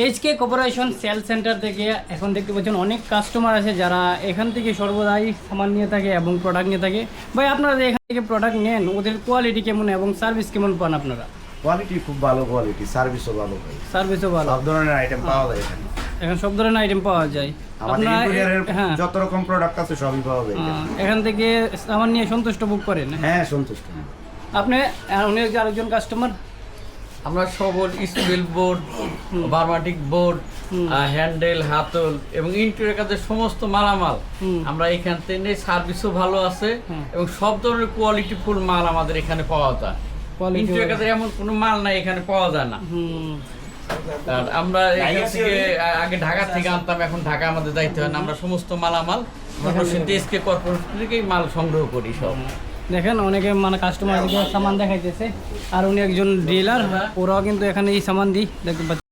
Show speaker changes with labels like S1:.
S1: HK corporation sell centre থেকে এখন দেখতে পাচ্ছেন অনেক কাস্টমার আছে যারা এখান থেকে সর্বদাই সামান নিয়ে থাকে এবং প্রোডাক্ট নিয়ে থাকে। ভাই আপনারা যে এখান থেকে প্রোডাক্ট নেন ওদের কোয়ালিটি কেমন এবং সার্ভিস কেমন পান আপনারা?
S2: কোয়ালিটি খুব ভালো, কোয়ালিটি সার্ভিসও ভালো ভাই।
S1: সার্ভিসও ভালো,
S2: সব ধরনের আইটেম পাওয়া যায় এখানে।
S1: এখন সব ধরনের আইটেম পাওয়া যায়।
S2: আমাদের
S1: আপনারা
S2: ইন্টেরিয়রের
S1: হ্যাঁ
S2: যত রকম প্রোডাক্ট আছে সবই পাওয়া যায় এখানে।
S1: এখান থেকে সামান নিয়ে সন্তুষ্ট বুক করেন?
S2: হ্যাঁ, সন্তুষ্ট।
S1: আপনি উনি আরেকজন কাস্টমার।
S3: আমরা সকল স্টিল বোর্ড, বার্মাটিক বোর্ড, হ্যান্ডেল, হাতল এবং ইন্টেরিয়র কাজের সমস্ত মালামাল আমরা এখান থেকে, সার্ভিসও ভালো আছে এবং সব ধরনের কোয়ালিটি ফুল মাল আমাদের এখানে পাওয়া যায়। ইন্টেরিয়র কাজের এমন কোনো মাল নাই এখানে পাওয়া যায় না। আর আমরা এখান থেকে আগে ঢাকা থেকে আনতাম, এখন ঢাকা আমাদের যাইতে হয় না। আমরা সমস্ত মালামাল এইচকে কর্পোরেশন থেকেই মাল সংগ্রহ করি সব।
S1: দেখেন অনেকে মানে কাস্টমার সামান দেখাইতেছে আর উনি একজন ডিলার, ওরাও কিন্তু এখানে এই সামান দিই দেখতে পাচ্ছেন।